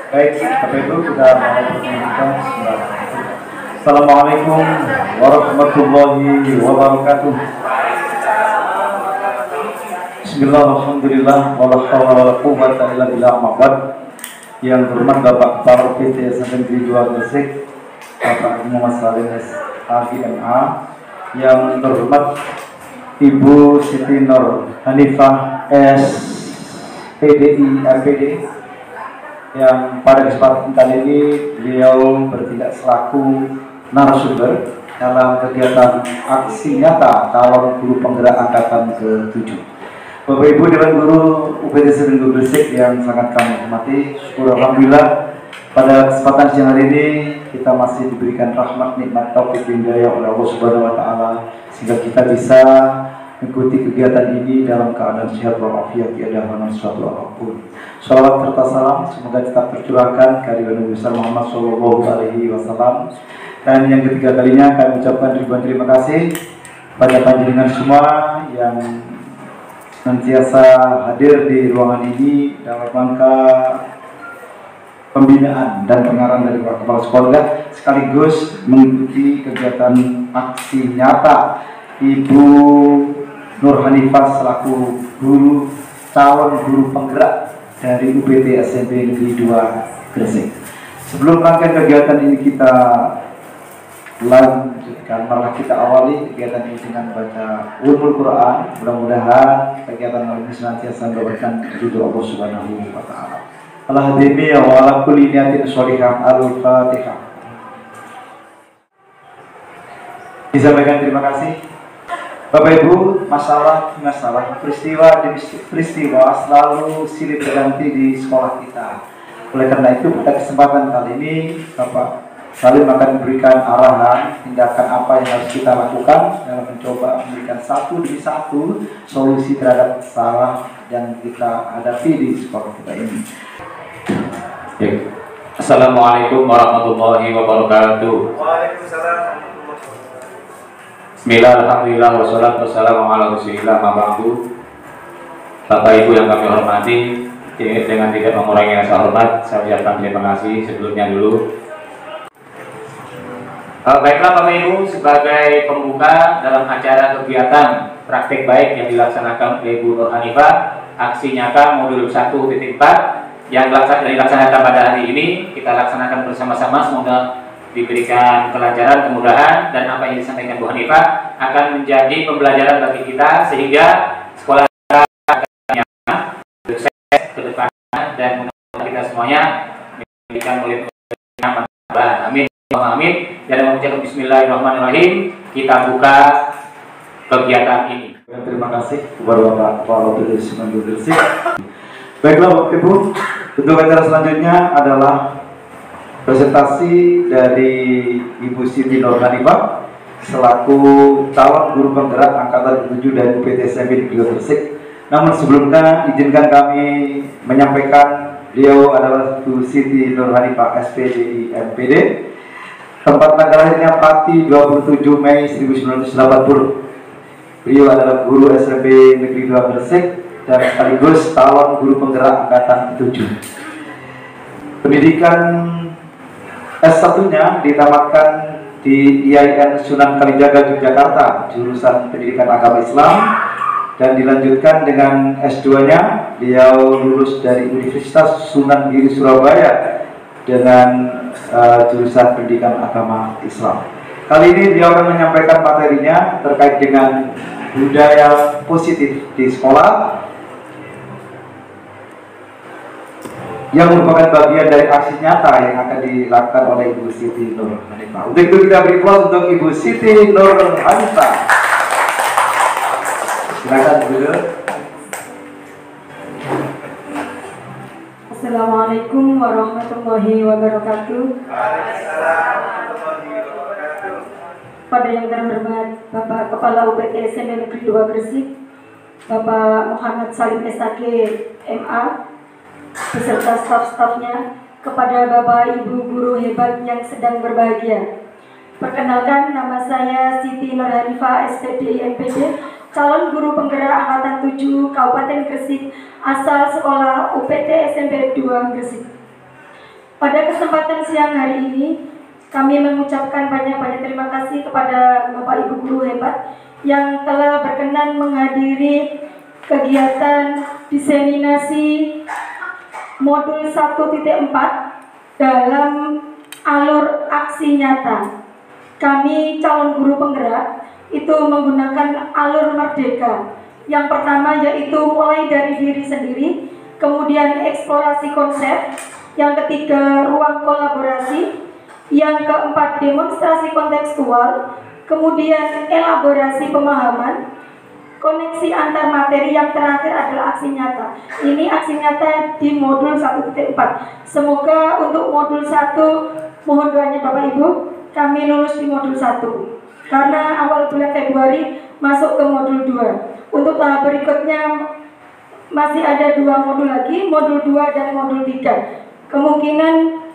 Baik, Bapak Ibu kita mulai pertemuan. Assalamualaikum warahmatullahi wabarakatuh. Bismillahirrahmanirrahim. Wala haula wala quwwata illa billah. Yang berhormat Bapak Kepala UPT SMP Negeri 2 Gresik, Bapak Muhammad Salim SAGMA. Yang terhormat Ibu Siti Nur Hanifah SPDI MPD, yang pada kesempatan kali ini beliau bertindak selaku narasumber dalam kegiatan aksi nyata calon guru penggerak angkatan ke-7. Bapak Ibu Dewan Guru UPT SMP Gresik yang sangat kami hormati, syukur alhamdulillah pada kesempatan siang hari ini kita masih diberikan rahmat, nikmat, taufik, hidayah oleh Allah Subhanahu wa taala sehingga kita bisa mengikuti kegiatan ini dalam keadaan sehat walafiat, tiada halangan suatu apapun. Shalawat serta salam semoga tetap tercurahkan kepada Nabi besar Muhammad Shallallahu Alaihi Wasallam. Dan yang ketiga kalinya kami ucapkan ribuan terima kasih pada panjenengan semua yang senantiasa hadir di ruangan ini dalam rangka pembinaan dan pengarahan dari kepala sekolah sekaligus mengikuti kegiatan aksi nyata Ibu Nur Hanifah selaku calon guru penggerak dari UPT SMP Negeri 2 Gresik. Sebelum rangkaian kegiatan ini kita lanjutkan, malah kita awali kegiatan ini dengan baca Ulumul Quran. Mudah-mudahan kegiatan ini senantiasa memberikan ridho Allah Subhanahu wa taala. Al-Hadimi wa ala kulli niyatin sholihah. Al-Fatihah. Disampaikan terima kasih. Bapak Ibu, masalah peristiwa demi peristiwa selalu silih berganti di sekolah kita. Oleh karena itu pada kesempatan kali ini Bapak Salim akan memberikan arahan tindakan apa yang harus kita lakukan dalam mencoba memberikan satu demi satu solusi terhadap masalah yang kita hadapi di sekolah kita ini. Assalamualaikum warahmatullahi wabarakatuh. Waalaikumsalam. Bismillah, alhamdulillah, wassalatu wassalamu ala rasulillah, ma'ba'du. Bapak Ibu yang kami hormati, dengan tidak mengurangi rasa hormat, saya ucapkan terima kasih sebelumnya dulu. Baiklah Bapak Ibu, sebagai pembuka dalam acara kegiatan praktek baik yang dilaksanakan oleh Ibu Nur Hanifah, aksi nyata modul 1.4 yang dilaksanakan pada hari ini, kita laksanakan bersama-sama, semoga diberikan kelancaran, kemudahan, dan apa yang disampaikan Bu Hanifah akan menjadi pembelajaran bagi kita sehingga sekolah kita akan nyaman, sukses ke depan, dan mudah-mudahan kita semuanya diberikan oleh nyaman. Amin. Amin. Dan mengucapkan Bismillahirrahmanirrahim, kita buka kegiatan ini. Terima kasih kepada Bapak Kepala UPT Gresik. Baiklah Bapak Ibu, untuk acara selanjutnya adalah presentasi dari Ibu Siti Nur Hanifah selaku calon guru penggerak angkatan ke-7 dari UPT SMP Negeri 2 Gresik. Namun sebelumnya izinkan kami menyampaikan beliau adalah Ibu Siti Nur Hanifah SPDI MPD. Tempat tanggal lahirnya Pati 27 Mei 1980. Beliau adalah guru SMP Negeri 2 Gresik dan sekaligus calon guru penggerak angkatan ke-7. Pendidikan S1-nya ditamatkan di IAIN Sunan Kalijaga Yogyakarta, jurusan Pendidikan Agama Islam, dan dilanjutkan dengan S2-nya. Beliau lulus dari Universitas Sunan Giri Surabaya dengan jurusan Pendidikan Agama Islam. Kali ini beliau akan menyampaikan materinya terkait dengan budaya positif di sekolah yang merupakan bagian dari aksi nyata yang akan dilakukan oleh Ibu Siti Nur Hanifah. Untuk itu kita beri aplaus untuk Ibu Siti Nur Hanifah. Silakan Bu. Assalamualaikum warahmatullahi wabarakatuh. Pada yang terhormat Bapak Kepala UPT SMP Negeri 2 Gresik, Bapak Muhammad Salim SAG MA, beserta staf-stafnya, kepada Bapak Ibu guru hebat yang sedang berbahagia. Perkenalkan, nama saya Siti Nur Hanifah SPDI MPD, calon guru penggerak angkatan 7 Kabupaten Gresik, asal sekolah UPT SMP 2 Gresik. Pada kesempatan siang hari ini, kami mengucapkan banyak-banyak terima kasih kepada Bapak Ibu guru hebat yang telah berkenan menghadiri kegiatan diseminasi modul 1.4 dalam alur aksi nyata. Kami calon guru penggerak itu menggunakan alur merdeka. Yang pertama yaitu mulai dari diri sendiri, kemudian eksplorasi konsep, yang ketiga ruang kolaborasi, yang keempat demonstrasi kontekstual, kemudian elaborasi pemahaman, koneksi antar materi, yang terakhir adalah aksi nyata. Ini aksi nyata di modul 1.4. Semoga untuk modul 1, mohon doanya Bapak Ibu, kami lulus di modul 1. Karena awal bulan Februari masuk ke modul 2. Untuk tahap berikutnya masih ada 2 modul lagi, modul 2 dan modul 3. Kemungkinan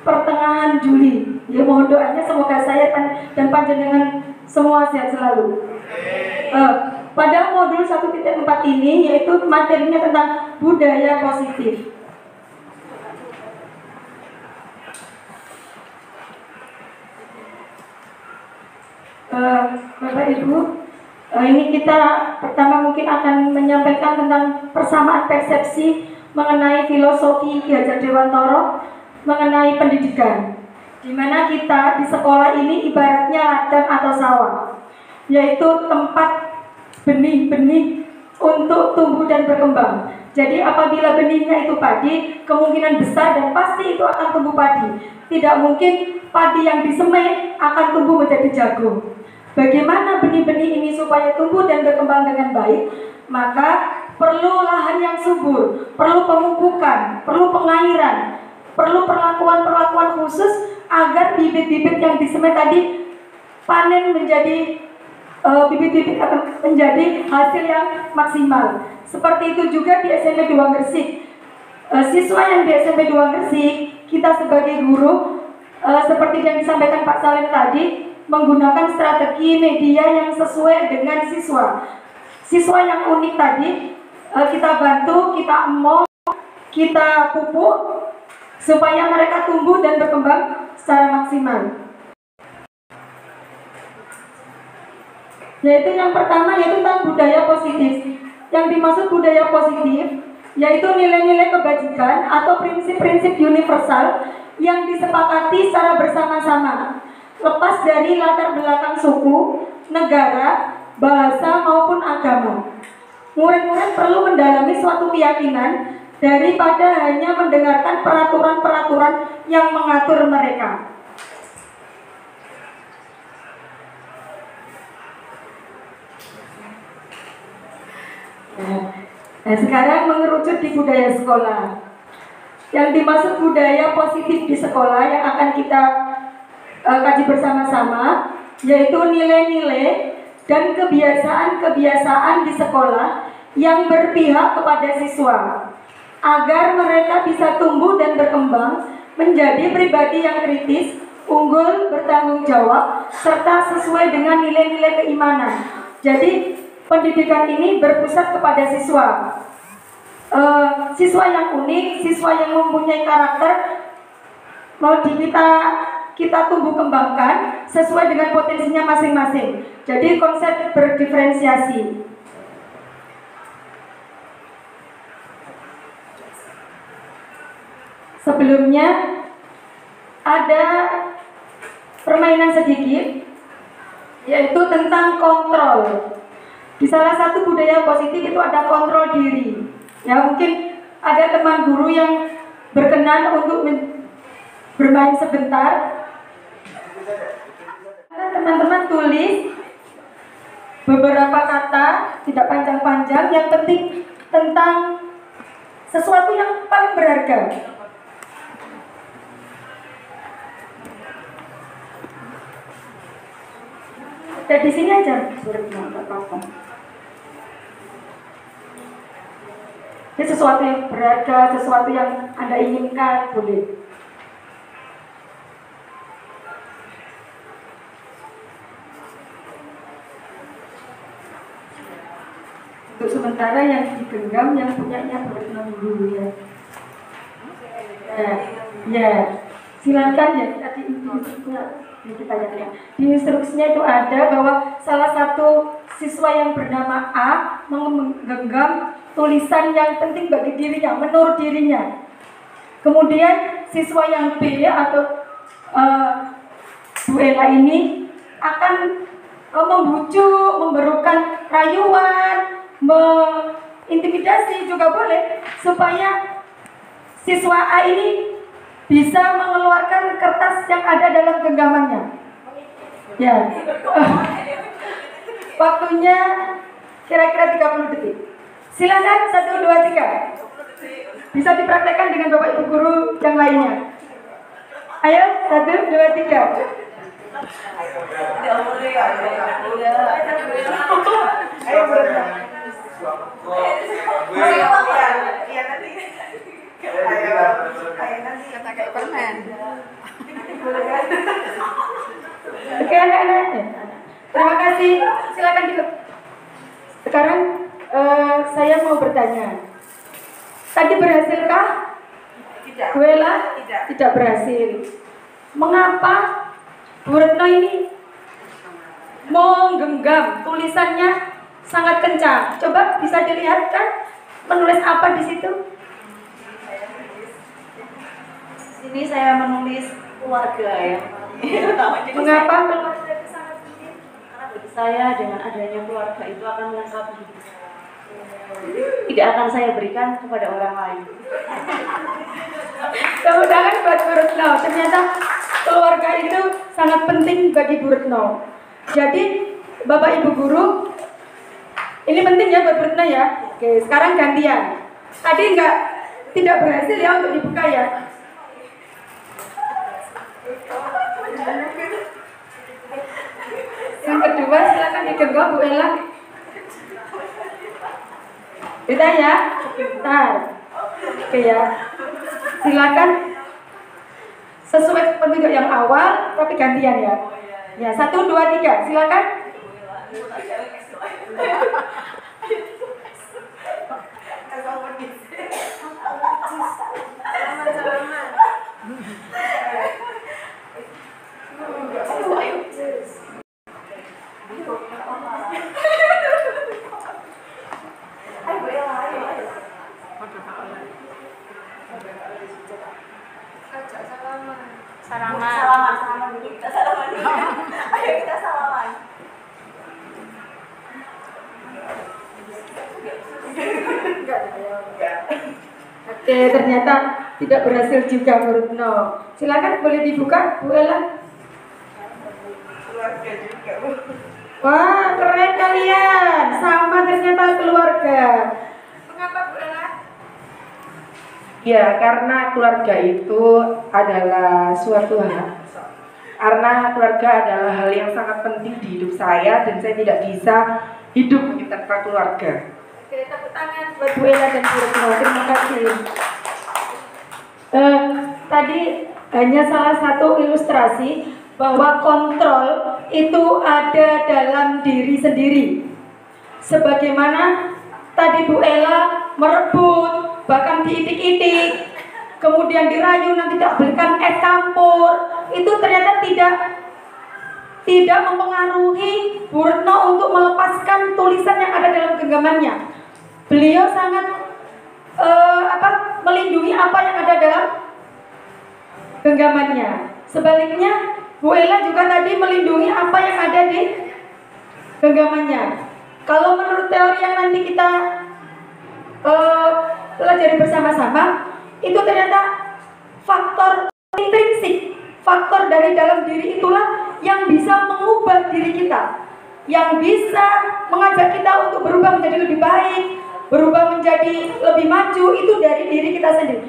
pertengahan Juli. Ya, mohon doanya semoga saya dan panjenengan semua sehat selalu. Pada modul 1.4 ini yaitu materinya tentang budaya positif. Bapak Ibu, ini kita pertama mungkin akan menyampaikan tentang persamaan persepsi mengenai filosofi Ki Hajar Dewantara mengenai pendidikan, di mana kita di sekolah ini ibaratnya ladang atau sawah, yaitu tempat benih-benih untuk tumbuh dan berkembang. Jadi apabila benihnya itu padi, kemungkinan besar dan pasti itu akan tumbuh padi. Tidak mungkin padi yang disemai akan tumbuh menjadi jagung. Bagaimana benih-benih ini supaya tumbuh dan berkembang dengan baik? Maka perlu lahan yang subur, perlu pemupukan, perlu pengairan, perlu perlakuan-perlakuan khusus agar bibit-bibit yang disemai tadi panen menjadi bibit-bibit akan menjadi hasil yang maksimal. Seperti itu juga di SMP 2 Gresik. Siswa yang di SMP 2 Gresik, kita sebagai guru seperti yang disampaikan Pak Salim tadi, menggunakan strategi media yang sesuai dengan siswa. Siswa yang unik tadi kita bantu, kita emol, kita pupuk supaya mereka tumbuh dan berkembang secara maksimal. Yaitu yang pertama yaitu tentang budaya positif. Yang dimaksud budaya positif yaitu nilai-nilai kebajikan atau prinsip-prinsip universal yang disepakati secara bersama-sama, lepas dari latar belakang suku, negara, bahasa maupun agama. Murid-murid perlu mendalami suatu keyakinan daripada hanya mendengarkan peraturan-peraturan yang mengatur mereka. Nah, sekarang mengerucut di budaya sekolah. Yang dimaksud budaya positif di sekolah yang akan kita kaji bersama-sama, yaitu nilai-nilai dan kebiasaan-kebiasaan di sekolah yang berpihak kepada siswa, agar mereka bisa tumbuh dan berkembang menjadi pribadi yang kritis, unggul, bertanggung jawab, serta sesuai dengan nilai-nilai keimanan. Jadi pendidikan ini berpusat kepada siswa. Siswa yang unik, siswa yang mempunyai karakter mau kita tumbuh kembangkan sesuai dengan potensinya masing-masing. Jadi konsep berdiferensiasi. Sebelumnya ada permainan sedikit, yaitu tentang kontrol. Di salah satu budaya positif itu ada kontrol diri. Ya, mungkin ada teman guru yang berkenan untuk bermain sebentar. Teman-teman tulis beberapa kata, tidak panjang-panjang, yang penting tentang sesuatu yang paling berharga. Dan di sini aja suratnya, nggak apa-apa. Ini sesuatu yang berharga, sesuatu yang Anda inginkan, boleh. Untuk sementara yang digenggam, yang punyanya bertenang dulu ya. Ya, silakan ya tadi kita lihat. Di instruksinya itu ada bahwa salah satu siswa yang bernama A menggenggam tulisan yang penting bagi dirinya, menurut dirinya. Kemudian siswa yang B atau Bu Ella ini akan membujuk, memberukan rayuan, intimidasi juga boleh supaya siswa A ini bisa mengeluarkan kertas yang ada dalam genggamannya. Ya. Waktunya kira-kira 30 detik. Silakan 1, 2, 3. Bisa dipraktekkan dengan Bapak Ibu guru yang lainnya. Ayo 1, 2, 3. Ayo berenang. Kayak permen. Oke anak-anak. Terima kasih. Silakan dulu. Sekarang saya mau bertanya. Tadi berhasilkah? Tidak. Bu Ella? Tidak berhasil. Mengapa Bu Retno ini menggenggam tulisannya sangat kencang? Coba bisa dilihat kan menulis apa di situ? Sini saya menulis keluarga ya. Mengapa keluarga itu sangat penting? Karena bagi saya dengan adanya keluarga itu akan melengkapi hidup saya. Tidak akan saya berikan kepada orang lain. Mudah-mudahan buat Bu Retno. Ternyata keluarga itu sangat penting bagi Bu Retno. Jadi Bapak Ibu guru, ini penting ya buat Bu Retno ya. Oke, sekarang gantian. Tadi tidak berhasil ya untuk dibuka ya. Yang kedua silakan digenggam Bu Ella. Kita ya, bentar. Oke ya. Silakan sesuai petunjuk yang awal tapi gantian ya. Ya, 1, 2, 3. Silakan. Salaman dulu. Kita salaman dulu. Ayo kita salaman. Oke, ternyata tidak berhasil juga Bu Retno. Silakan boleh dibuka Bu Ella. Keluarga juga, Bu. Wah, keren kalian. Sama ternyata keluarga. Mengapa Bu Ella? Ya, karena keluarga itu adalah suatu hal. Karena keluarga adalah hal yang sangat penting di hidup saya dan saya tidak bisa hidup tanpa keluarga. Oke, tepuk tangan buat Bu Ella dan Bu Retno. Terima kasih. Tadi hanya salah satu ilustrasi bahwa kontrol itu ada dalam diri sendiri. Sebagaimana tadi Bu Ella merebut, bahkan diitik-itik, kemudian dirayu nanti tidak belikan es campur, itu ternyata tidak mempengaruhi Bu Retno untuk melepaskan tulisan yang ada dalam genggamannya. Beliau sangat melindungi apa yang ada dalam genggamannya. Sebaliknya Bu Ella juga tadi melindungi apa yang ada di genggamannya. Kalau menurut teori yang nanti kita pelajari bersama-sama, itu ternyata faktor intrinsik, faktor dari dalam diri itulah yang bisa mengubah diri kita, yang bisa mengajak kita untuk berubah menjadi lebih baik, berubah menjadi lebih maju, itu dari diri kita sendiri.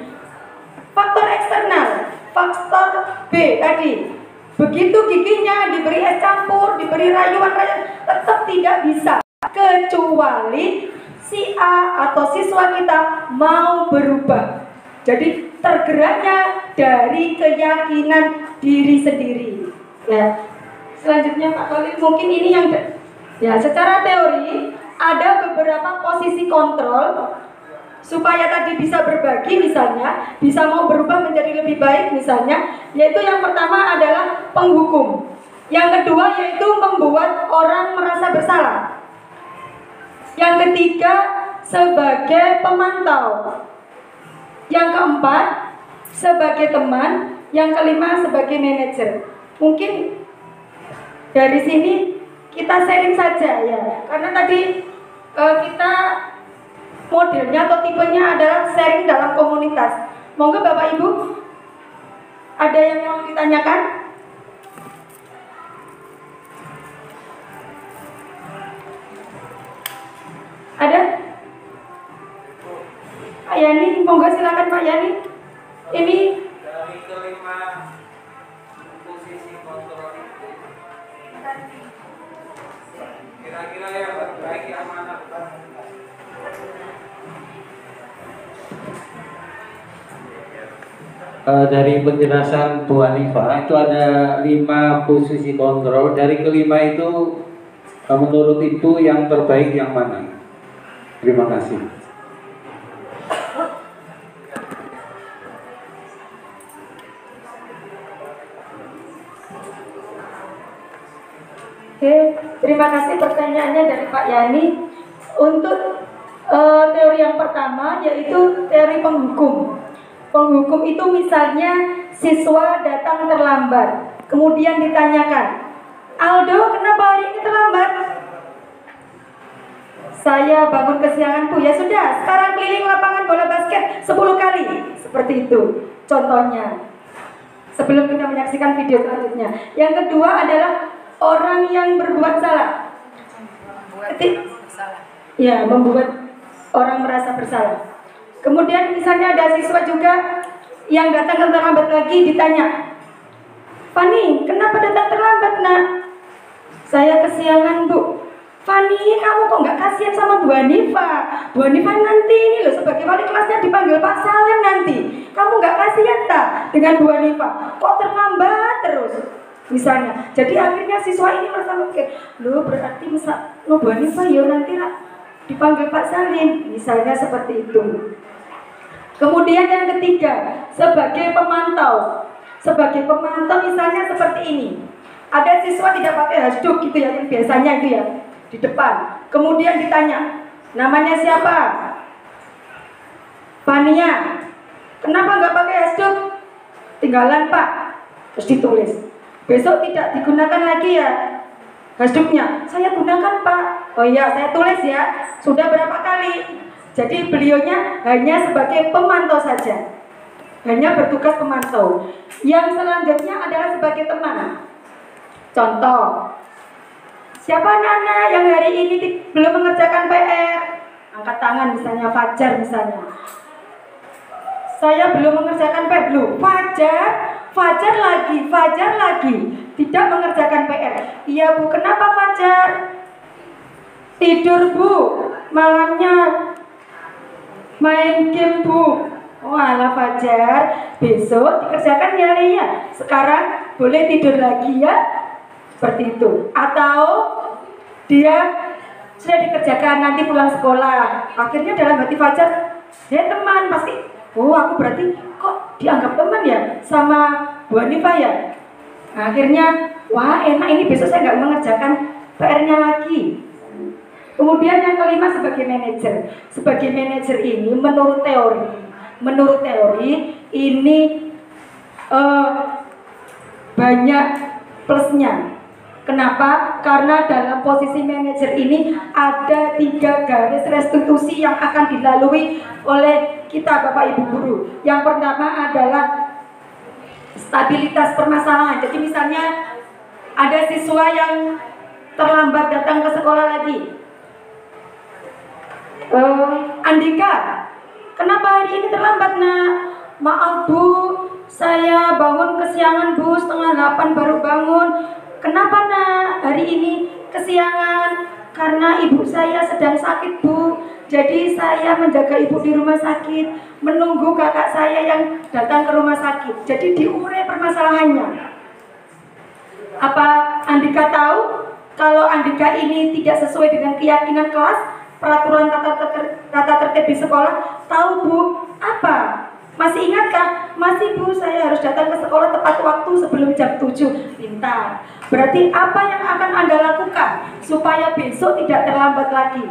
Faktor eksternal, faktor B tadi, begitu giginya diberi es campur, diberi rayuan-rayuan, tetap tidak bisa, kecuali si A atau siswa kita mau berubah. Jadi tergeraknya dari keyakinan diri sendiri. Ya. Selanjutnya Pak Khalid, mungkin ini yang ya secara teori ada beberapa posisi kontrol supaya tadi bisa berbagi misalnya, bisa mau berubah menjadi lebih baik misalnya, yaitu yang pertama adalah penghukum. Yang kedua yaitu membuat orang merasa bersalah. Yang ketiga sebagai pemantau. Yang keempat sebagai teman. Yang kelima sebagai manajer. Mungkin dari sini kita sharing saja ya, karena tadi kita modelnya atau tipenya adalah sharing dalam komunitas. Monggo Bapak Ibu, ada yang mau ditanyakan? Ada? Pak Yani, monggo silakan Pak Yani. Ini dari kelima posisi kontrol itu, kira-kira yang terbaik yang mana? Dari penjelasan Bu Hanifah itu ada 5 posisi kontrol. Dari kelima itu menurut Ibu yang terbaik yang mana? Terima kasih. Oke, terima kasih pertanyaannya dari Pak Yani. Untuk teori yang pertama yaitu teori penghukum. Penghukum itu misalnya siswa datang terlambat, kemudian ditanyakan, Aldo kenapa hari ini terlambat? Saya bangun kesiangan Bu, ya sudah sekarang keliling lapangan bola basket 10 kali. Seperti itu contohnya, sebelum kita menyaksikan video selanjutnya. Yang kedua adalah orang yang berbuat salah. Ya, membuat orang merasa bersalah. Kemudian misalnya ada siswa juga yang datang terlambat lagi, ditanya, Fani, kenapa datang terlambat nak? Saya kesiangan Bu. Fani, kamu kok nggak kasihan sama Bu Hanifah? Bu Hanifah nanti ini loh sebagai wali kelasnya dipanggil Pak Salim nanti. Kamu nggak kasihan tak dengan Bu Hanifah? Kok terlambat terus? Misalnya, jadi akhirnya siswa ini merasa mikir, loh berarti Bu Hanifah ya nanti lah dipanggil Pak Salim, misalnya seperti itu. Kemudian yang ketiga, sebagai pemantau. Sebagai pemantau misalnya seperti ini. Ada siswa tidak pakai hasduk gitu ya, biasanya itu ya, di depan. Kemudian ditanya, namanya siapa? Fania. Kenapa nggak pakai hasduk? Tinggalan Pak. Terus ditulis. Besok tidak digunakan lagi ya hasduknya. Saya gunakan Pak. Oh iya, saya tulis ya. Sudah berapa kali? Jadi beliaunya hanya sebagai pemantau saja. Hanya bertugas pemantau. Yang selanjutnya adalah sebagai teman. Contoh, siapa anak-anak yang hari ini belum mengerjakan PR? Angkat tangan misalnya, Fajar misalnya. Saya belum mengerjakan PR. Belum. Fajar lagi tidak mengerjakan PR. Iya Bu, kenapa Fajar? Tidur Bu, malamnya main game Bu. Walah Fajar, besok dikerjakan ya Lia. Sekarang boleh tidur lagi ya. Seperti itu. Atau dia sudah dikerjakan nanti pulang sekolah. Akhirnya dalam hati Fajar, ya teman pasti. Oh aku berarti kok dianggap teman ya sama Bu Hanifah ya. Akhirnya wah enak ini besok saya nggak mengerjakan PR-nya lagi. Kemudian yang kelima sebagai manajer. Sebagai manajer ini menurut teori ini banyak plusnya. Kenapa? Karena dalam posisi manajer ini ada 3 garis restitusi yang akan dilalui oleh kita Bapak Ibu Guru. Yang pertama adalah stabilitas permasalahan. Jadi misalnya ada siswa yang terlambat datang ke sekolah lagi. Andika, kenapa hari ini terlambat nak? Maaf Bu, saya bangun kesiangan Bu, 7:30 baru bangun. Kenapa nak hari ini kesiangan? Karena ibu saya sedang sakit Bu. Jadi saya menjaga ibu di rumah sakit, menunggu kakak saya yang datang ke rumah sakit. Jadi diurai permasalahannya. Apa Andika tahu kalau Andika ini tidak sesuai dengan keyakinan kelas, peraturan tata tertib di sekolah, Tahu Bu, apa? Masih ingatkah? Masih Bu, saya harus datang ke sekolah tepat waktu sebelum jam 7. Pintar. Berarti apa yang akan Anda lakukan supaya besok tidak terlambat lagi?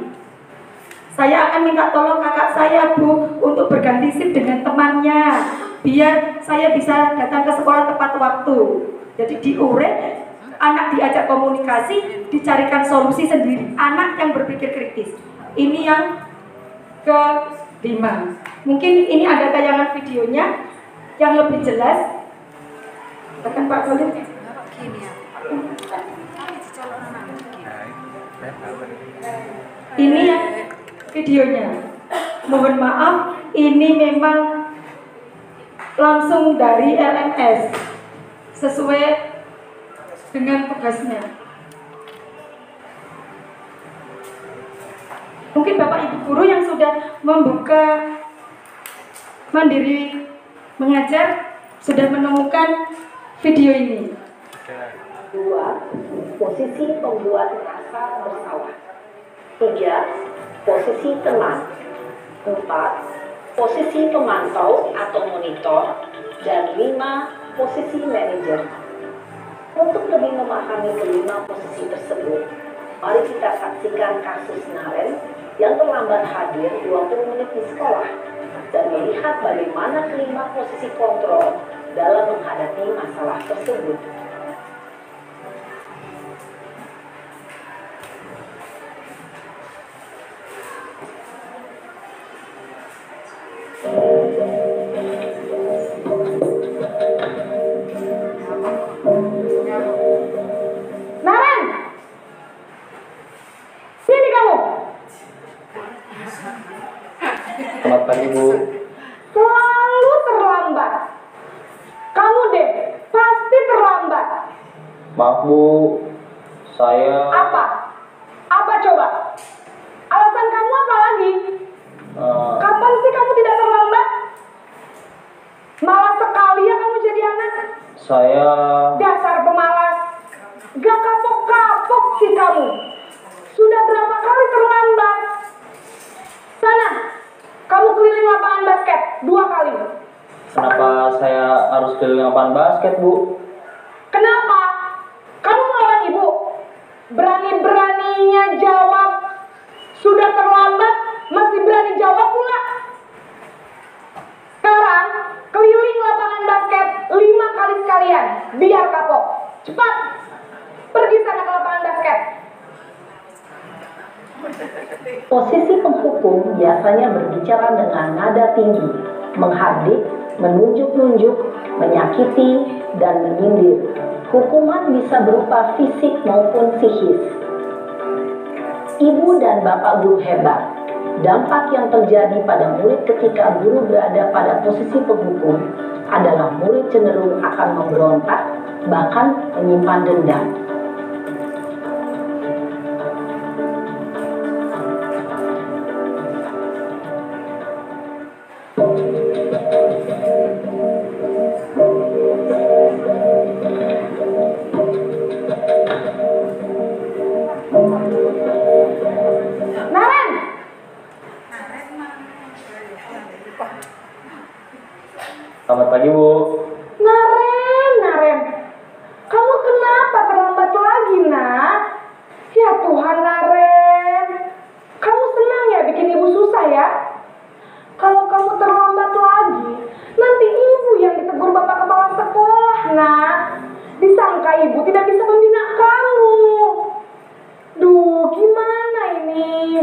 Saya akan minta tolong kakak saya Bu untuk berganti shift dengan temannya, biar saya bisa datang ke sekolah tepat waktu. Jadi diurai, anak diajak komunikasi, dicarikan solusi sendiri. Anak yang berpikir kritis. Ini yang ke-5. Mungkin ini ada tayangan videonya yang lebih jelas. Bahkan Pak Khalid. Ini yang videonya. Mohon maaf, ini memang langsung dari LMS sesuai dengan tugasnya. Mungkin Bapak Ibu guru yang sudah membuka Mandiri Mengajar sudah menemukan video ini. 2. Posisi pembuat merasa bersalah. 3. Posisi teman. 4. Posisi pemantau atau monitor. Dan 5. Posisi manajer. Untuk lebih memahami kelima posisi tersebut, mari kita saksikan kasus Naren yang terlambat hadir 20 menit di sekolah dan melihat bagaimana kelima posisi kontrol dalam menghadapi masalah tersebut. Naren, sini kamu. Selamat pagi Bu. Selalu terlambat. Kamu deh, pasti terlambat. Maaf Bu, saya Apa? Apa coba? Alasan kamu apa lagi? Kapan sih kamu tidak terlambat? Malas sekali ya kamu jadi anak. saya Dasar pemalas. Gak kapok-kapok sih kamu. Sudah berapa kali terlambat? Sana, kamu keliling lapangan basket 2 kali. kenapa saya harus keliling lapangan basket Bu? Kenapa? Kamu melawan ibu. Berani-beraninya jawab. Sudah terlambat, masih berani jawab pula. Sekarang, keliling lapangan basket 5 kali sekalian. Biar kapok. Cepat. Pergi sana ke lapangan basket. Posisi penghukum biasanya berbicara dengan nada tinggi, menghardik, menunjuk-nunjuk, menyakiti, dan menyindir. Hukuman bisa berupa fisik maupun psikis. Ibu dan bapak guru hebat. Dampak yang terjadi pada murid ketika guru berada pada posisi penghukum adalah murid cenderung akan memberontak, bahkan menyimpan dendam. Naren! Selamat pagi Bu. Naren. Kamu kenapa terlambat lagi, nak? Ya Tuhan, Naren. Kamu senang ya bikin ibu susah ya? Kalau kamu terlambat lagi, nanti ibu yang ditegur bapak kepala sekolah, nak. Disangka ibu tidak bisa membina kamu. Duh, gimana ini?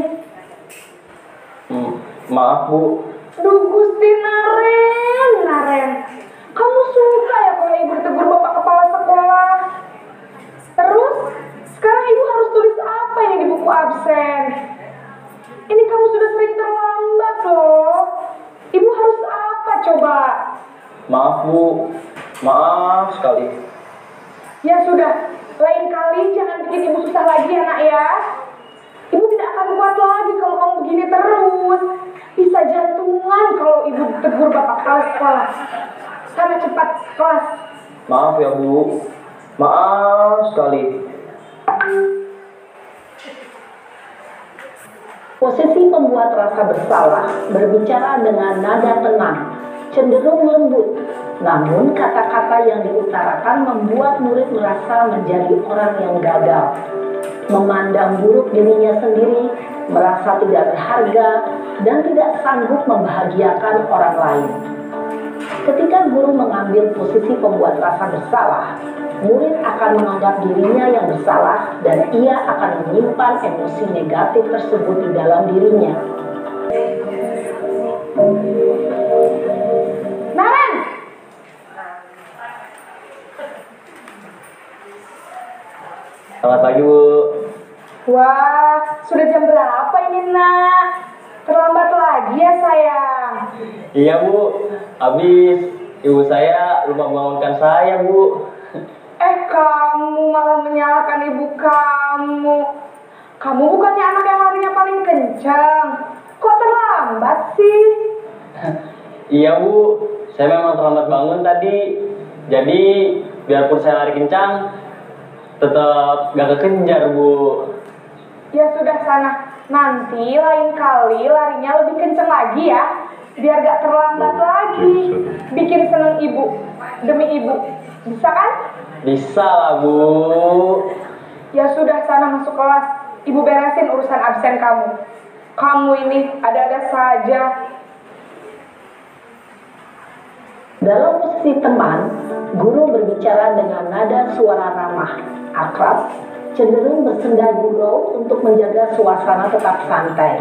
Maaf Bu. Duh, Gusti Naren. Kamu suka ya kalau ibu ditegur bapak kepala sekolah? Terus, sekarang ibu harus tulis apa ini di buku absen? Ini kamu sudah sering terlambat loh. Ibu harus apa coba? Maaf Bu. Maaf sekali. Ya sudah, lain kali jangan bikin ibu susah lagi ya nak ya. Ibu tidak akan kuat lagi kalau kamu begini terus. Bisa jantungan kalau ibu ditegur bapak kepala sekolah. Sana cepat kelas. Maaf ya Bu. Maaf sekali. Posisi pembuat rasa bersalah berbicara dengan nada tenang, cenderung lembut. Namun kata-kata yang diutarakan membuat murid merasa menjadi orang yang gagal, memandang buruk dirinya sendiri, merasa tidak berharga, dan tidak sanggup membahagiakan orang lain. Ketika guru mengambil posisi pembuat rasa bersalah, murid akan menganggap dirinya yang bersalah dan ia akan menyimpan emosi negatif tersebut di dalam dirinya. Naren! Selamat pagi, Bu. Wah, sudah jam berapa ini, Nak? Terlambat lagi ya, sayang. Iya, Bu. Habis ibu saya lupa bangunkan saya, Bu. Kamu malah menyalahkan ibu kamu. Kamu bukannya anak yang larinya paling kencang. Kok terlambat sih? Iya, Bu. Saya memang terlambat bangun tadi. Jadi, biarpun saya lari kencang, tetap gak kekejar, Bu. Ya sudah sana. Nanti lain kali larinya lebih kencang lagi ya. Biar gak terlambat lagi. Bikin seneng ibu. Demi ibu. Bisa kan? Bisa lah, Bu. Ya sudah sana masuk kelas. Ibu beresin urusan absen kamu. Kamu ini ada-ada saja. Dalam posisi teman, guru berbicara dengan nada suara ramah, akrab, cenderung bersenda gurau untuk menjaga suasana tetap santai.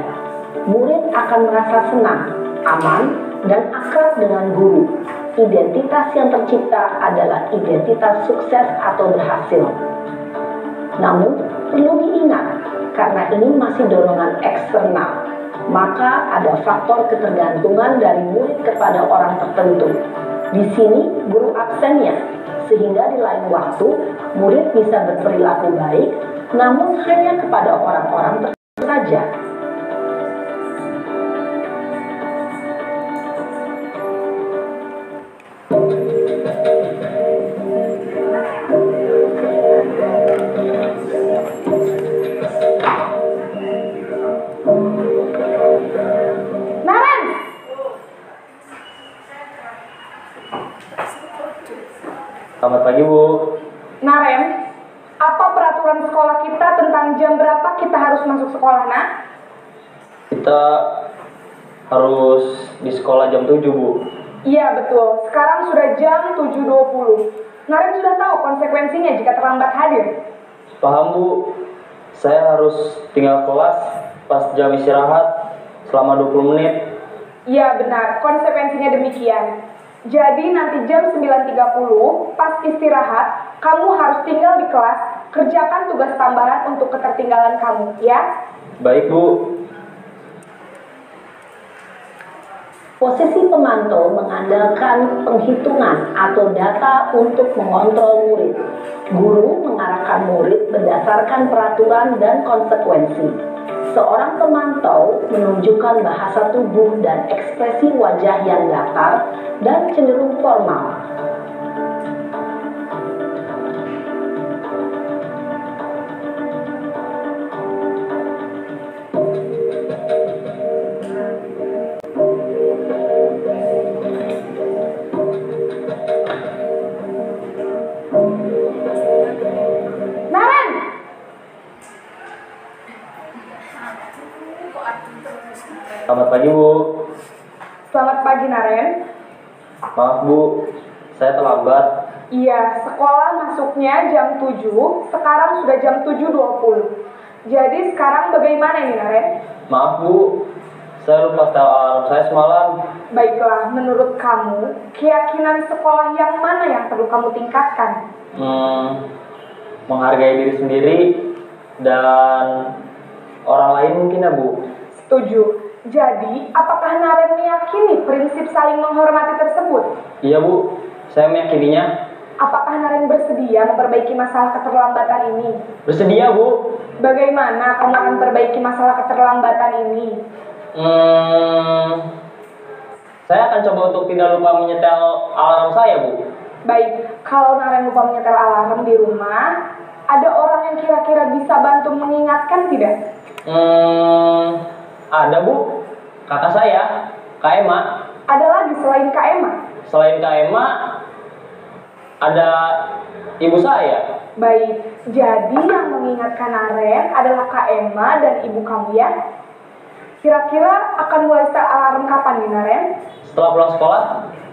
Murid akan merasa senang, aman, dan akrab dengan guru. Identitas yang tercipta adalah identitas sukses atau berhasil. Namun, perlu diingat, karena ini masih dorongan eksternal, maka ada faktor ketergantungan dari murid kepada orang tertentu. Di sini, guru absennya, sehingga di lain waktu, murid bisa berperilaku baik, namun hanya kepada orang-orang tertentu saja. Naren! Selamat pagi, Bu. Naren, apa peraturan sekolah kita tentang jam berapa kita harus masuk sekolah, Nak? Kita harus di sekolah jam 7, Bu. Iya, betul. Sekarang sudah jam 7.20. Naren sudah tahu konsekuensinya jika terlambat hadir. Paham, Bu. Saya harus tinggal kelas pas jam istirahat selama 20 menit. Iya, benar. Konsekuensinya demikian. Jadi nanti jam 9.30 pas istirahat, kamu harus tinggal di kelas, kerjakan tugas tambahan untuk ketertinggalan kamu, ya? Baik, Bu. Posisi pemantau mengandalkan penghitungan atau data untuk mengontrol murid. Guru mengarahkan murid berdasarkan peraturan dan konsekuensi. Seorang pemantau menunjukkan bahasa tubuh dan ekspresi wajah yang datar dan cenderung formal. Naren! Selamat pagi, Bu. Selamat pagi, Naren. Maaf, Bu. Saya terlambat. Iya, sekolah masuknya jam 7, sekarang sudah jam 7.20. Jadi sekarang bagaimana ini, Naren? Maaf, Bu. Saya lupa setel alarm saya semalam. Baiklah, menurut kamu, keyakinan sekolah yang mana yang perlu kamu tingkatkan? Menghargai diri sendiri dan orang lain mungkin, ya, Bu. Setuju. Jadi, apakah Naren meyakini prinsip saling menghormati tersebut? Iya, Bu. Saya meyakininya. Apakah Naren bersedia memperbaiki masalah keterlambatan ini? Bersedia, Bu. Bagaimana kamu akan perbaiki masalah keterlambatan ini? Saya akan coba untuk tidak lupa menyetel alarm saya, Bu. Baik, kalau Naren lupa menyetel alarm di rumah, ada orang yang kira-kira bisa bantu mengingatkan tidak? Ada Bu, kakak saya, Kak Ema. Ada lagi selain Kak Ema? Selain Kak Ema, ada ibu saya. Baik, jadi yang mengingatkan Naren adalah Kak Ema dan ibu kamu ya? Kira-kira akan mulai set alarm kapan nih Naren? Setelah pulang sekolah,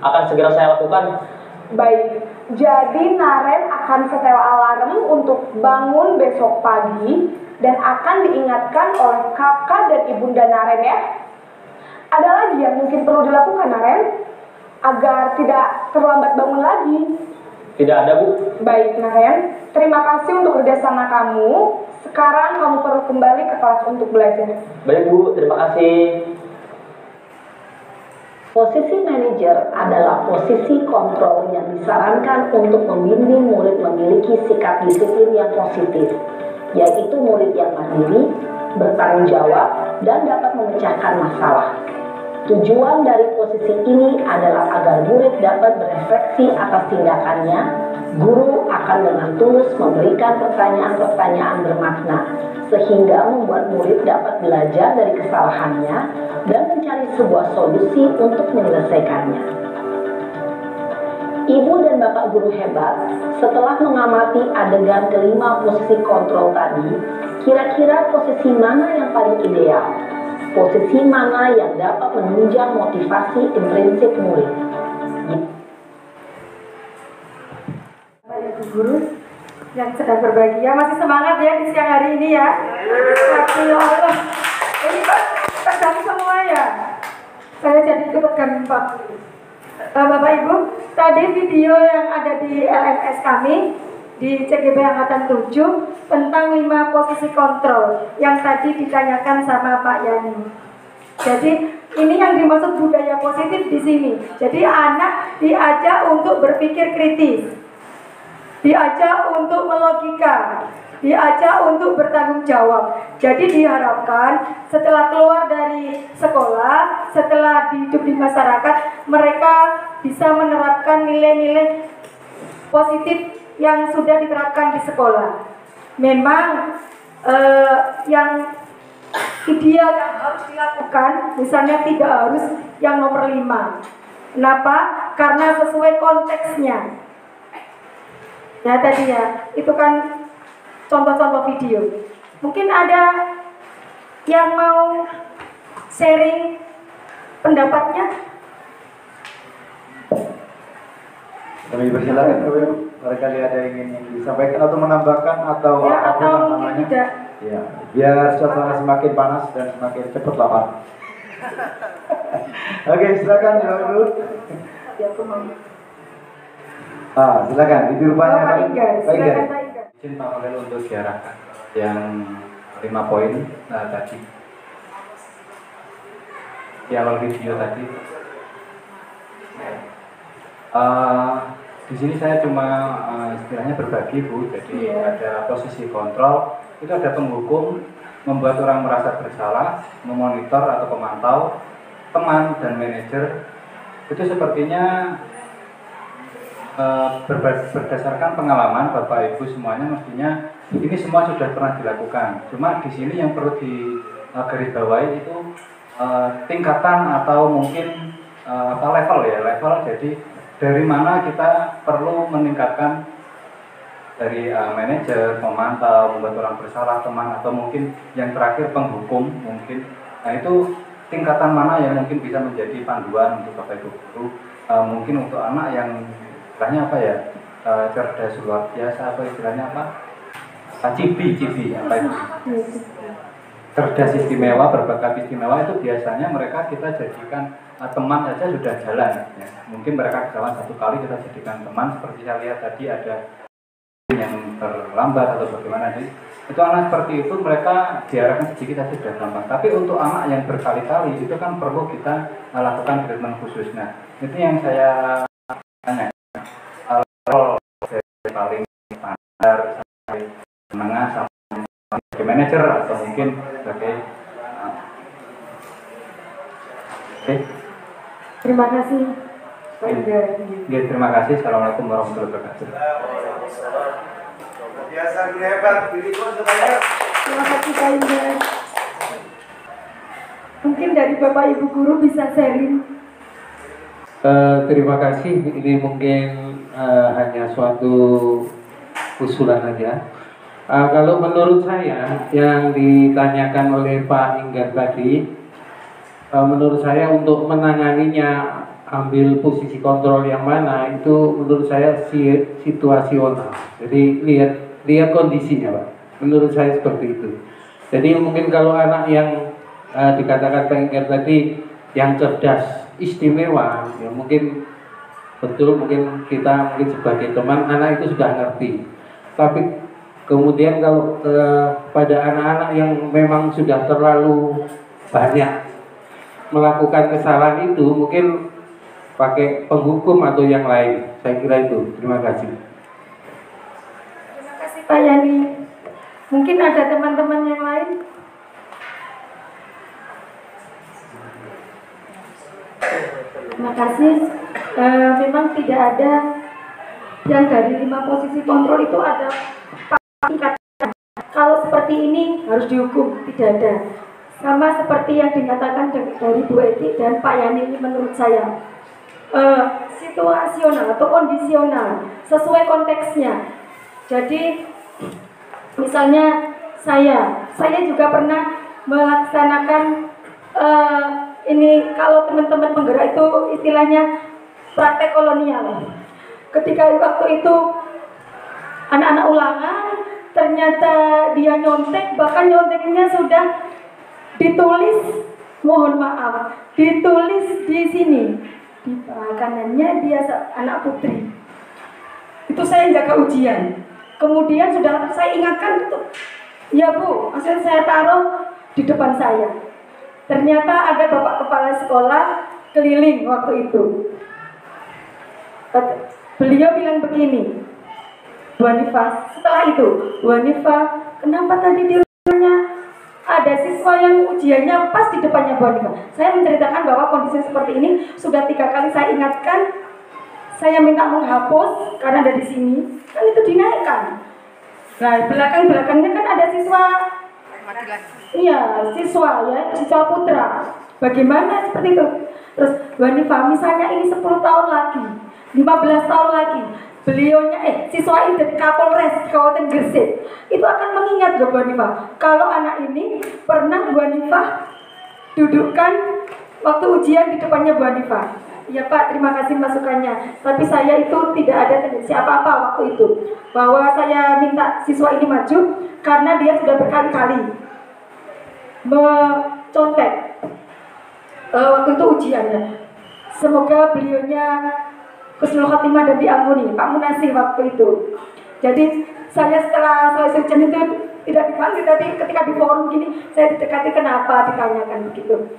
akan segera saya lakukan. Baik, jadi Naren akan setel alarm untuk bangun besok pagi dan akan diingatkan oleh kakak dan ibunda Naren ya. Ada lagi yang mungkin perlu dilakukan Naren agar tidak terlambat bangun lagi? Tidak ada Bu. Baik Naren, terima kasih untuk kerjasama kamu. Sekarang kamu perlu kembali ke kelas untuk belajar. Baik Bu, terima kasih. Posisi manajer adalah posisi kontrol yang disarankan untuk membimbing murid memiliki sikap disiplin yang positif, yaitu murid yang mandiri, bertanggung jawab, dan dapat memecahkan masalah. Tujuan dari posisi ini adalah agar murid dapat berefleksi atas tindakannya. Guru akan dengan tulus memberikan pertanyaan-pertanyaan bermakna, sehingga membuat murid dapat belajar dari kesalahannya dan mencari sebuah solusi untuk menyelesaikannya. Ibu dan Bapak guru hebat, setelah mengamati adegan kelima posisi kontrol tadi, kira-kira posisi mana yang paling ideal? Posisi mana yang dapat menunjang motivasi intrinsik murid? Bapak guru yang sedang berbahagia, masih semangat ya di siang hari ini ya. Tapi ya Allah, ini kok tegang semua ya. Saya jadi ikut tegang Pak. Bapak Ibu, tadi video yang ada di LMS kami di CGB Angkatan 7 tentang 5 posisi kontrol yang tadi ditanyakan sama Pak Yani. Jadi ini yang dimaksud budaya positif di sini. Jadi anak diajak untuk berpikir kritis, diajak untuk melogika, diajak untuk bertanggung jawab. Jadi diharapkan setelah keluar dari sekolah, setelah hidup di masyarakat, mereka bisa menerapkan nilai-nilai positif yang sudah diterapkan di sekolah. Memang yang ideal yang harus dilakukan, misalnya tidak harus yang nomor 5. Kenapa? Karena sesuai konteksnya. Ya tadi ya, itu kan contoh-contoh video. Mungkin ada yang mau sharing pendapatnya? Kami persilakan barangkali ada yang ingin disampaikan atau menambahkan atau ya, apapun atau namanya. tidak. Ya, biar suasana semakin panas dan semakin cepat lapar. Oke, silakan Jawab dulu. Silakan di rupanya Pak Iga, silakan Pak Iga. Izin Pak Khalil untuk diarahkan yang 5 poin tadi di awal video tadi. Di sini saya cuma istilahnya berbagi Bu. Jadi ada posisi kontrol, itu ada penghukum, membuat orang merasa bersalah, memonitor atau pemantau, teman dan manajer. Itu sepertinya berdasarkan pengalaman Bapak Ibu semuanya, mestinya ini semua sudah pernah dilakukan. Cuma di sini yang perlu digarisbawahi itu tingkatan atau mungkin level ya, level. Jadi dari mana kita perlu meningkatkan dari manajer, pemantau, membuat orang bersalah, teman, atau mungkin yang terakhir penghukum mungkin. Nah itu tingkatan mana yang mungkin bisa menjadi panduan untuk Bapak Ibu guru, mungkin untuk anak yang istilahnya apa ya, cerdas luar biasa, apa istilahnya apa, cibi apa itu, cerdas istimewa, berbakat istimewa, itu biasanya mereka kita jadikan teman saja sudah jalan ya. Mungkin mereka jalan 1 kali kita jadikan teman, seperti saya lihat tadi ada yang terlambat atau bagaimana. Jadi itu anak seperti itu mereka diarahkan sedikit saja sudah gampang. Tapi untuk anak yang berkali-kali itu kan perlu kita lakukan treatment khusus. Nah itu yang saya tanya, role dari paling standar sampai menengah sampai sebagai manajer atau mungkin sebagai Terima kasih Pak Iga. Ya, terima kasih. Assalamualaikum warahmatullahi wabarakatuh. Biasa hebat, diri pun sebanyak. Terima kasih Pak Iga. Mungkin dari Bapak Ibu Guru bisa sharing. Terima kasih. Ini mungkin hanya suatu usulan aja. Kalau menurut saya yang ditanyakan oleh Pak Inggar tadi, menurut saya untuk menanganinya ambil posisi kontrol yang mana itu menurut saya situasional. Jadi lihat kondisinya, Pak. Menurut saya seperti itu. Jadi mungkin kalau anak yang dikatakan Pak Inggar tadi yang cerdas, istimewa, ya mungkin betul, mungkin kita sebagai teman anak itu sudah ngerti. Tapi kemudian kalau pada anak-anak yang memang sudah terlalu banyak melakukan kesalahan itu, mungkin pakai penghukum atau yang lain. Saya kira itu. Terima kasih. Terima kasih Pak Yani. Mungkin ada teman-teman yang lain. Terima kasih. Memang tidak ada yang dari 5 posisi kontrol itu ada tingkat. Kalau seperti ini harus dihukum, tidak ada. Sama seperti yang dinyatakan dari Bu Eti dan Pak Yani ini menurut saya situasional atau kondisional sesuai konteksnya. Jadi misalnya saya juga pernah melaksanakan ini, kalau teman-teman penggerak itu istilahnya praktek kolonial. Ketika waktu itu anak-anak ulangan, ternyata dia nyontek, bahkan nyonteknya sudah ditulis, mohon maaf, ditulis di sini, di kanannya dia anak putri. Itu saya jaga ujian. Kemudian sudah saya ingatkan itu, ya Bu, hasil saya taruh di depan saya. Ternyata ada Bapak Kepala Sekolah keliling waktu itu. Beliau bilang begini, Bu Hanifah, setelah itu, Bu Hanifah, kenapa tadi di rumahnya ada siswa yang ujiannya pas di depannya Bu Hanifah? Saya menceritakan bahwa kondisi seperti ini sudah 3 kali saya ingatkan, saya minta menghapus karena ada di sini, kan itu dinaikkan. Nah, belakang-belakangnya kan ada siswa, iya, siswa putra. Bagaimana seperti itu? Terus Bu Hanifah, misalnya ini 10 tahun lagi, 15 tahun lagi, beliaunya siswa ini jadi Kapolres Kabupaten Gresik, itu akan mengingat Bu Hanifah kalau anak ini pernah Bu Hanifah dudukkan waktu ujian di depannya Bu Hanifah. Ya Pak, terima kasih masukannya. Tapi saya itu tidak ada tendensi apa-apa waktu itu, bahwa saya minta siswa ini maju karena dia sudah berkali-kali mencontek waktu itu ujiannya. Semoga beliaunya husnul khotimah dan diampuni, Pak Munasih waktu itu. Jadi saya setelah selesai ujian itu tidak dipanggil, tapi ketika di forum gini saya didekati, kenapa ditanyakan begitu.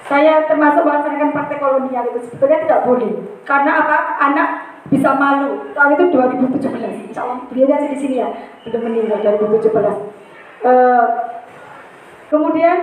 Saya termasuk melaksanakan praktek kolonial itu sebetulnya tidak boleh. Karena apa? Anak bisa malu. Tahun itu 2017. Insya Allah beliaunya di sini ya, sudah meninggal 2017. Kemudian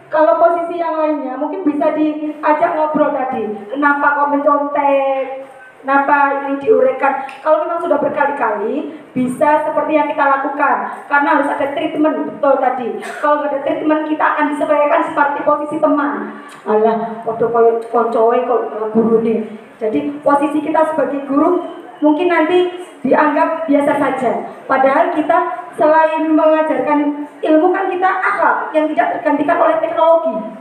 kalau posisi yang lainnya mungkin bisa diajak ngobrol tadi. Kenapa kok mencontek? Kenapa ini diuraikan? Kalau memang sudah berkali-kali, bisa seperti yang kita lakukan. Karena harus ada treatment, betul tadi. Kalau nggak ada treatment, kita akan disesuaikan seperti posisi teman. Alah, waktu koncoe kok guru nih. Jadi posisi kita sebagai guru mungkin nanti dianggap biasa saja. Padahal kita selain mengajarkan ilmu kan kita akhlak yang tidak tergantikan oleh teknologi.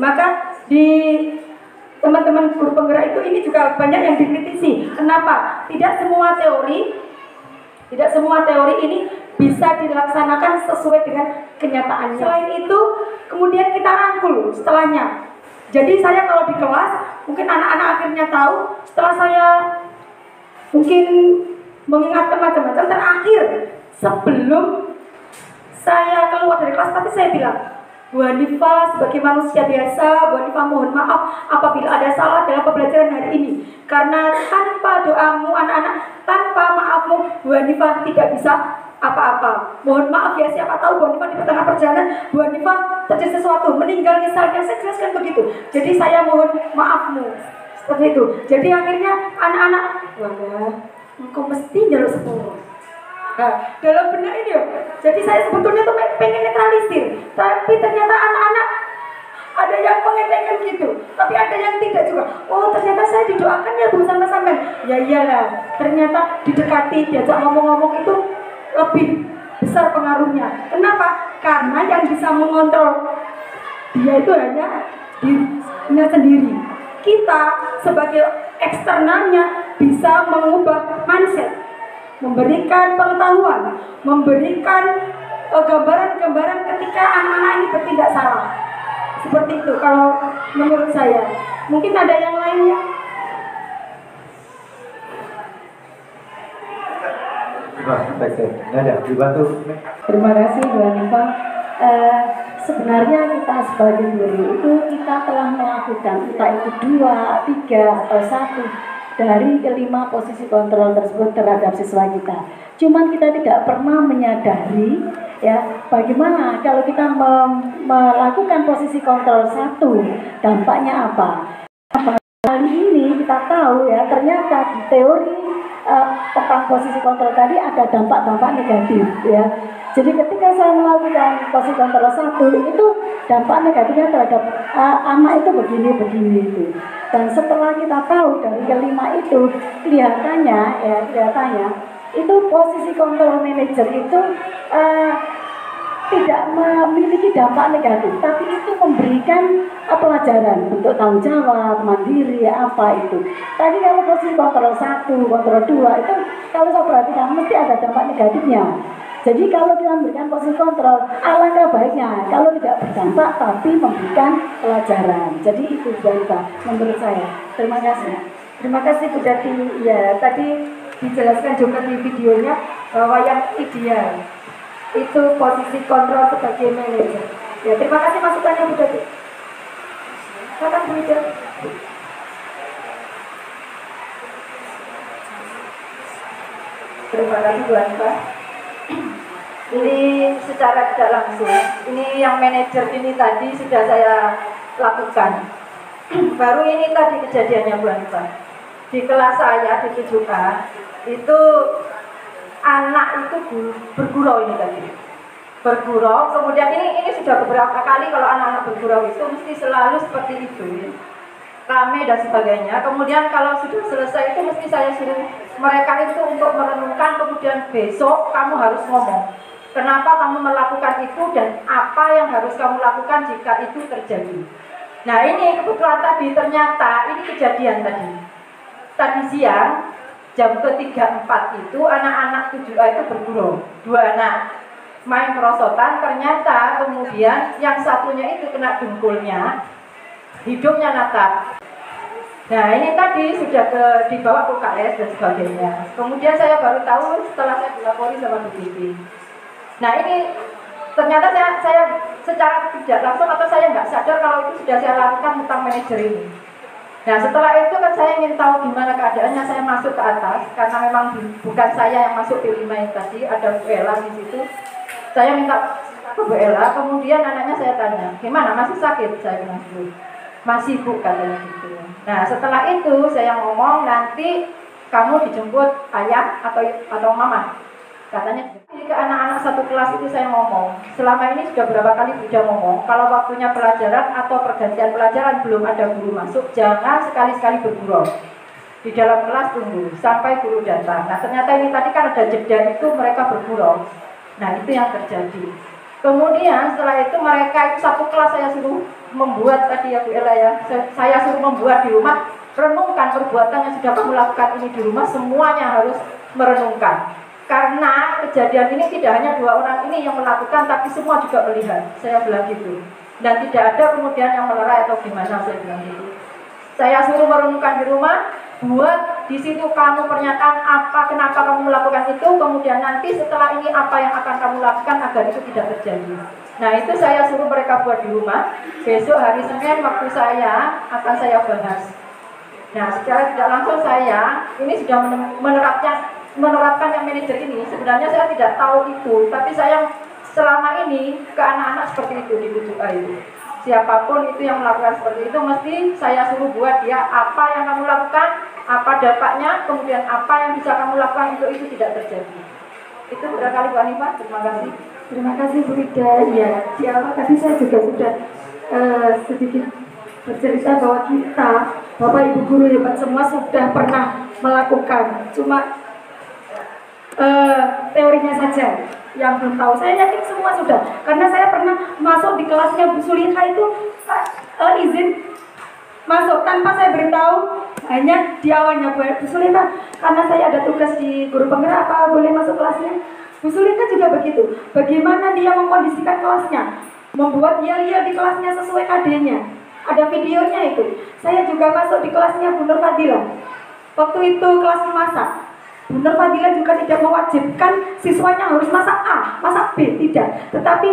Maka di teman-teman guru penggerak itu ini juga banyak yang dikritisi. Kenapa? Tidak semua teori ini bisa dilaksanakan sesuai dengan kenyataannya. Selain itu, kemudian kita rangkul setelahnya. Jadi saya kalau di kelas, mungkin anak-anak akhirnya tahu, setelah saya mungkin mengingatkan macam-macam, terakhir sebelum saya keluar dari kelas, tapi saya bilang, Bu Hanifah sebagai manusia biasa, Bu Hanifah mohon maaf apabila ada salah dalam pembelajaran hari ini. Karena tanpa doamu anak-anak, tanpa maafmu, Bu Hanifah tidak bisa apa-apa. Mohon maaf ya, siapa tahu Bu Hanifah di tengah perjalanan, Bu Hanifah terjadi sesuatu, meninggal misalnya, saya jelaskan begitu. Jadi saya mohon maafmu, seperti itu. Jadi akhirnya anak-anak, wah, engkau mesti jalur sepuluh. Dalam benak ini jadi saya sebetulnya tuh pengen netralisir, tapi ternyata anak-anak Ada yang mengenekkan gitu, tapi ada yang tidak juga. Oh ternyata saya didoakan ya Bu sama sampean. Ya iyalah, ternyata didekati, diajak ngomong-ngomong itu lebih besar pengaruhnya. Kenapa? Karena yang bisa mengontrol dia itu hanya dirinya sendiri. Kita sebagai eksternalnya bisa mengubah mindset, memberikan pengetahuan, memberikan gambaran-gambaran ketika anak-anak ini bertindak salah. Seperti itu kalau menurut saya. Mungkin ada yang lainnya. Terima kasih Bu Hanifah. Sebenarnya kita sebagai guru itu kita telah melakukan entah itu 2, 3 atau 1 dari kelima posisi kontrol tersebut terhadap siswa kita. Cuman kita tidak pernah menyadari ya bagaimana kalau kita melakukan posisi kontrol 1 dampaknya apa. Kali ini kita tahu ya ternyata di teori tentang posisi kontrol tadi ada dampak-dampak negatif ya. Jadi ketika saya melakukan posisi kontrol 1 itu dampak negatifnya terhadap anak itu begini itu. Dan setelah kita tahu dari kelima itu kelihatannya itu posisi kontrol manajer itu tidak memiliki dampak negatif, tapi itu memberikan pelajaran untuk tanggung jawab, mandiri, apa itu. Tadi kalau posisi kontrol 1, kontrol 2 itu kalau saya perhatikan mesti ada dampak negatifnya. Jadi kalau kita memberikan posisi kontrol, alangkah baiknya kalau tidak berdampak tapi memberikan pelajaran. Jadi itu menurut saya. Terima kasih. Terima kasih Bu Dati. Ya, tadi dijelaskan juga di videonya bahwa yang ideal itu posisi kontrol sebagai manajer. Ya, terima kasih masukannya Bu Dati. Silakan Bu Ida. Terima kasih Bu Hanifah. Ini secara tidak langsung, ini yang manajer ini tadi sudah saya lakukan. Baru ini tadi kejadiannya Bu Hanifah. Di kelas saya di 7K itu anak itu bergurau ini tadi. Bergurau, kemudian ini sudah beberapa kali kalau anak-anak bergurau itu mesti selalu seperti itu ya. Rame dan sebagainya. Kemudian kalau sudah selesai itu mesti saya suruh mereka itu untuk merenungkan, kemudian besok kamu harus ngomong kenapa kamu melakukan itu dan apa yang harus kamu lakukan jika itu terjadi. Nah ini kebetulan tadi ternyata ini kejadian tadi siang jam ke-3-4 itu anak-anak 7A itu bergurau, 2 anak main perosotan, ternyata kemudian yang satunya itu kena dengkulnya, hidungnya natap. Nah ini tadi sudah dibawa ke UKS dan sebagainya. Kemudian saya baru tahu setelah saya dilapori sama BPD. Nah ini ternyata saya secara tidak langsung atau saya nggak sadar kalau itu sudah saya lakukan tentang manajer ini. Nah setelah itu kan saya ingin tahu gimana keadaannya, saya masuk ke atas karena memang bukan saya yang masuk P5 yang tadi, ada Bu Ella di situ. Saya minta ke Bu Ella, kemudian anaknya saya tanya, gimana masih sakit? Saya bilang dulu, masih Bu katanya gitu. Nah setelah itu saya ngomong nanti kamu dijemput ayah atau mama. Katanya ke anak-anak satu kelas itu saya ngomong, selama ini sudah berapa kali sudah ngomong, kalau waktunya pelajaran atau pergantian pelajaran belum ada guru masuk, jangan sekali-sekali bergurau. Di dalam kelas tunggu sampai guru datang. Nah ternyata ini tadi kan ada jeda itu mereka bergurau. Nah itu yang terjadi. Kemudian setelah itu mereka itu satu kelas saya suruh membuat tadi ya Bu Ella ya, saya suruh membuat di rumah, renungkan perbuatan yang sudah kamu lakukan ini di rumah, semuanya harus merenungkan. Karena kejadian ini tidak hanya 2 orang ini yang melakukan, tapi semua juga melihat. Saya bilang gitu. Dan tidak ada kemudian yang melerai atau gimana, saya bilang gitu. Saya suruh merenungkan di rumah, buat di situ kamu pernyataan apa, kenapa kamu melakukan itu, kemudian nanti setelah ini apa yang akan kamu lakukan agar itu tidak terjadi. Nah itu saya suruh mereka buat di rumah. Besok hari Senin waktu saya akan saya bahas. Nah secara tidak langsung saya ini sudah menerapkan yang manajer ini. Sebenarnya saya tidak tahu itu, tapi saya selama ini ke anak-anak seperti itu di 7A itu. Siapapun itu yang melakukan seperti itu, mesti saya suruh buat dia apa yang kamu lakukan, apa dampaknya, kemudian apa yang bisa kamu lakukan untuk itu tidak terjadi. Itu barangkali Bu Hanifah. Terima kasih. Terima kasih Bu Ida. Ya, di awal tadi saya juga sudah sedikit bercerita bahwa kita, Bapak Ibu guru hebat semua sudah pernah melakukan, cuma teorinya saja yang belum tahu. Saya yakin semua sudah, karena saya pernah masuk di kelasnya Bu Sulika itu izin masuk tanpa saya beritahu, hanya di awalnya Bu Sulika, karena saya ada tugas di guru penggerak, apa boleh masuk kelasnya. Bu Sulika juga begitu, bagaimana dia mengkondisikan kelasnya, membuat yel-yel di kelasnya sesuai KD-nya. Ada videonya itu. Saya juga masuk di kelasnya Bu Nur Fadila. Waktu itu kelas memasak. Bu Nur Fadila juga tidak mewajibkan siswanya harus masak A, masak B, tidak. Tetapi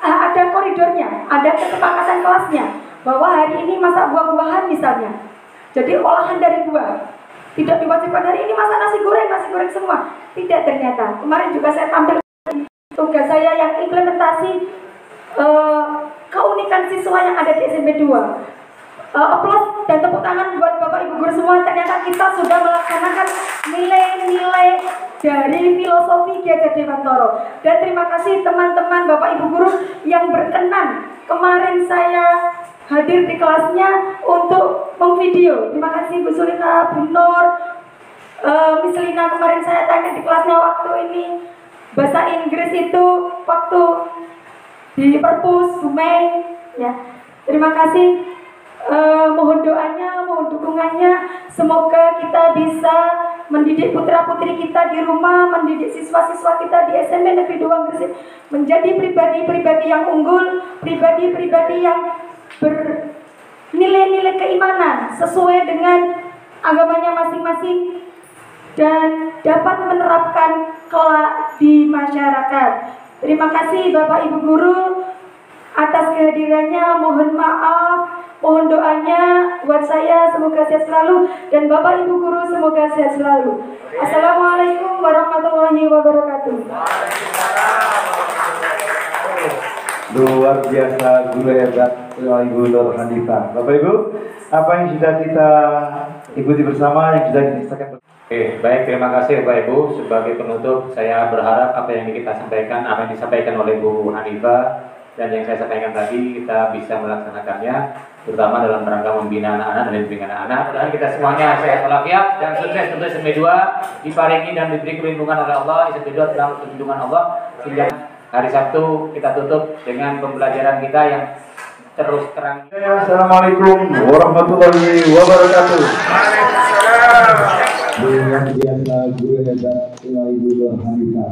ada koridornya, ada kesepakatan kelasnya bahwa hari ini masak buah-buahan misalnya. Jadi olahan dari buah. Tidak diwajibkan hari ini masak nasi goreng semua. Tidak ternyata. Kemarin juga saya tampil tugas saya yang implementasi keunikan siswa yang ada di SMP 2. Aplaus dan tepuk tangan buat Bapak Ibu guru semua. Ternyata kita sudah melaksanakan nilai-nilai dari filosofi Ki Hajar Dewantara. Dan terima kasih teman-teman Bapak Ibu guru yang berkenan kemarin saya hadir di kelasnya untuk memvideo. Terima kasih Bu Sulika, Bu Nur, Miss Lina, kemarin saya tanya di kelasnya waktu ini bahasa Inggris itu waktu di perpus Bu Mei, ya. Terima kasih, mohon doanya, mohon dukungannya, semoga kita bisa mendidik putra-putri kita di rumah, mendidik siswa-siswa kita di SMP Negeri 2 Gresik menjadi pribadi-pribadi yang unggul, pribadi-pribadi yang bernilai-nilai keimanan sesuai dengan agamanya masing-masing dan dapat menerapkan kelak di masyarakat. Terima kasih Bapak Ibu guru atas kehadirannya, mohon maaf, mohon doanya buat saya semoga sehat selalu dan Bapak Ibu guru semoga sehat selalu. Assalamualaikum warahmatullahi wabarakatuh. Luar biasa guru hebat Ibu Nur Hanifah. Bapak Ibu, apa yang sudah kita ikuti bersama, yang sudah kita saksikan? Oke, baik, terima kasih Bapak Ibu. Sebagai penutup, saya berharap apa yang kita sampaikan, apa yang disampaikan oleh Bu Hanifah dan yang saya sampaikan tadi kita bisa melaksanakannya, terutama dalam rangka membina anak-anak dan bimbingan anak-anak. Mudah-mudahan kita semuanya sehat walafiat dan sukses untuk SMP 2 diparingi dan diberi perlindungan oleh Allah, SMP 2 dalam perlindungan Allah, sehingga hari Sabtu kita tutup dengan pembelajaran kita yang terus terang. Assalamualaikum warahmatullahi wabarakatuh. Dengan biasa guru hebat Ibu Nur Hanifah.